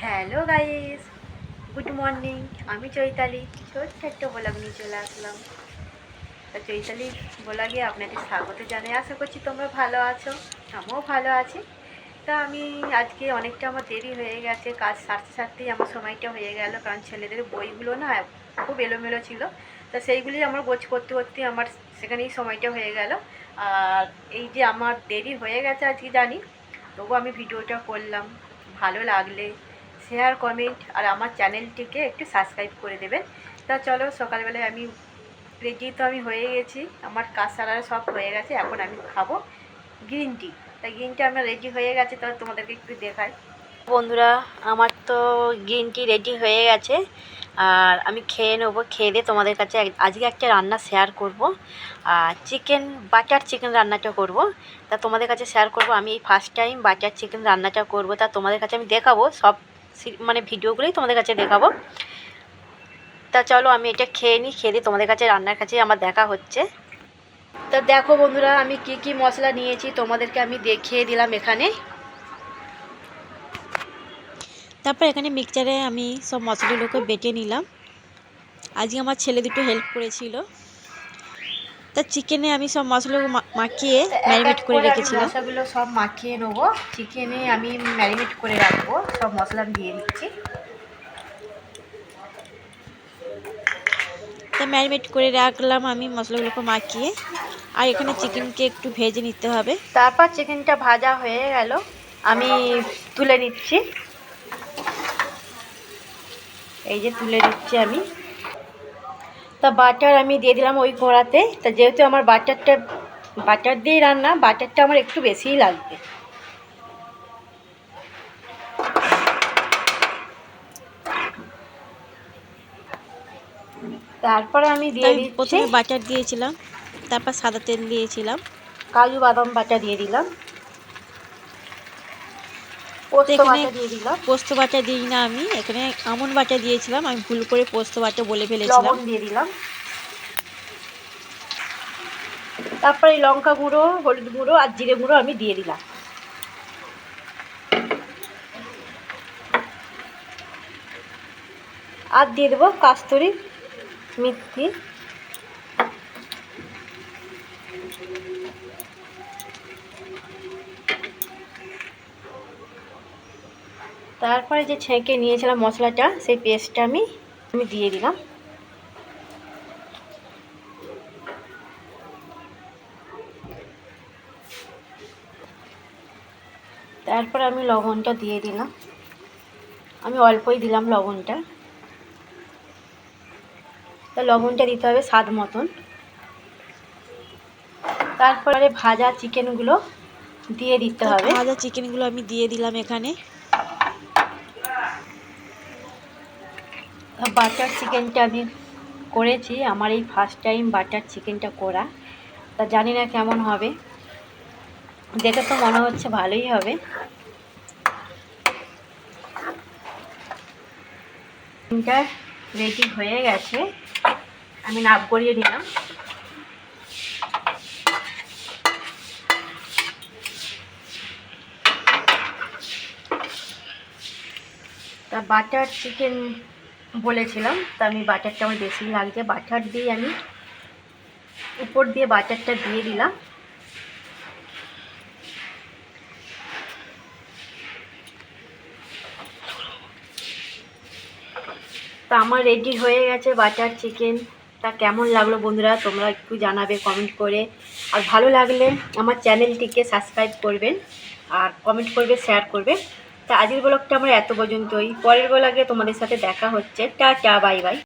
Hello guys, good morning. আমি চৈতালি ছোট্ট একটা ব্লগ নিয়ে চলে আসলাম। তা চৈতালি ব্লগে আপনাদের স্বাগত জানাই। আশা করছি তোমরা ভালো আছো, আমিও ভালো আছি। তা আমি আজকে অনেকটা আমার দেরি হয়ে গেছে, কাজ সারতে সারতেই আমার সময়টা হয়ে গেল, কারণ ছেলেদের বইগুলো না খুব এলোমেলো ছিল। তা সেইগুলি আমার গোছ করতে করতে আমার সেখানেই সময়টা হয়ে গেল। আর এই যে আমার দেরি হয়ে গেছে আজকে জানি, তবু আমি ভিডিওটা করলাম। ভালো লাগলে শেয়ার, কমেন্ট আর আমার চ্যানেলটিকে একটু সাবস্ক্রাইব করে দেবেন। তা চলো, সকালবেলায় আমি রেডি তো আমি হয়ে গেছি, আমার কাজ সারা সব হয়ে গেছে। এখন আমি খাবো গ্রিন টি। তাই গ্রিন টি আমার রেডি হয়ে গেছে, তাহলে তোমাদেরকে একটু দেখাই। বন্ধুরা, আমার তো গ্রিন টি রেডি হয়ে গেছে, আর আমি খেয়ে নেবো। খেয়ে দিয়ে তোমাদের কাছে আজকে একটা রান্না শেয়ার করব, আর বাটার চিকেন রান্নাটা করব। তা তোমাদের কাছে শেয়ার করব, আমি এই ফার্স্ট টাইম বাটার চিকেন রান্নাটা করব। তা তোমাদের কাছে আমি দেখাবো, সব ভিডিওগুলোই তোমাদের কাছে দেখাবো। তা চলো আমি এটা খেয়ে নিই, খেয়ে দিয়ে তোমাদের কাছে রান্নার কাছে আমার দেখা হচ্ছে। তা দেখো বন্ধুরা, আমি কি কি মশলা নিয়েছি তোমাদেরকে আমি দেখিয়ে দিলাম এখানে। তারপর এখানে মিক্সচারে আমি সব মশলাগুলোকে বেটে নিলাম। আজকে আমার ছেলে দুটো হেল্প করেছিল। তা চিকেনে আমি সব মশলাগুলো মাখিয়ে ম্যারিনেট করে রেখেছিলাম। মশলাগুলো সব মাখিয়ে নেবো, চিকেনে আমি ম্যারিনেট করে রাখবো। সব মশলা আমি দিয়ে দিচ্ছি। তা ম্যারিনেট করে রাখলাম আমি মশলাগুলোকে মাখিয়ে। আর এখানে চিকেনকে একটু ভেজে নিতে হবে। তারপর চিকেনটা ভাজা হয়ে গেল, আমি তুলে নিচ্ছি। এই যে তুলে নিচ্ছি আমি। তা বাটার আমি দিয়ে দিলাম ওই কড়াতে। তা যেহেতু আমার বাটার দিয়ে রান্না, বাটারটা আমার একটু বেশিই লাগবে। তারপরে আমি দিয়ে দিচ্ছি, প্রথমে বাটার দিয়েছিলাম, তারপর সাদা তেল দিয়েছিলাম, কাজু বাদাম বাটা দিয়ে দিলাম, পোস্ত বাটা দিয়ে দিলাম, পোস্ত বাটা দিই না, আমি এখানে আমন্ড বাটা দিয়েছিলাম। আমি ভুল করে পোস্ত বাটা বলে ফেলেছিলাম। লবণ দিয়ে দিলাম। তারপরে লঙ্কা গুঁড়ো, হলুদ গুঁড়ো আর জিরে গুঁড়ো আমি দিয়ে দিলাম। আর দিয়ে দেবো কাস্তুরি মেথি। তারপরে যে ছেঁকে নিয়েছিলাম মশলাটা, সেই পেস্টটা আমি দিয়ে দিলাম। তারপর আমি লবণটা দিয়ে দিলাম। আমি অল্পই দিলাম লবণটা। তা লবণটা দিতে হবে স্বাদ মতন। তারপরে ভাজা চিকেনগুলো দিয়ে দিতে হবে। ভাজা চিকেনগুলো আমি দিয়ে দিলাম এখানে। বাটার চিকেনটা আমি করেছি, আমার এই ফার্স্ট টাইম বাটার চিকেনটা করা। তা জানি না কেমন হবে, দেখে তো মনে হচ্ছে ভালোই হবে। চিকেনটা রেডি হয়ে গেছে, আমি নাপ করিয়ে দিলাম। তা বাটার চিকেন বলেছিলাম, তা আমি বাটারটা আমার বেশি লাগছে, বাটার দিয়ে আমি উপর দিয়ে বাটারটা দিয়ে দিলাম। তা আমার রেডি হয়ে গেছে বাটার চিকেন। তা কেমন লাগলো বন্ধুরা, তোমরা একটু জানাবে কমেন্ট করে। আর ভালো লাগলে আমার চ্যানেলটিকে সাবস্ক্রাইব করবেন, আর কমেন্ট করবে, শেয়ার করবে। তা আজকের ব্লগটা আমার এত পর্যন্তই। পরের ব্লগে তোমাদের সাথে দেখা হচ্ছে। Tata, bye bye.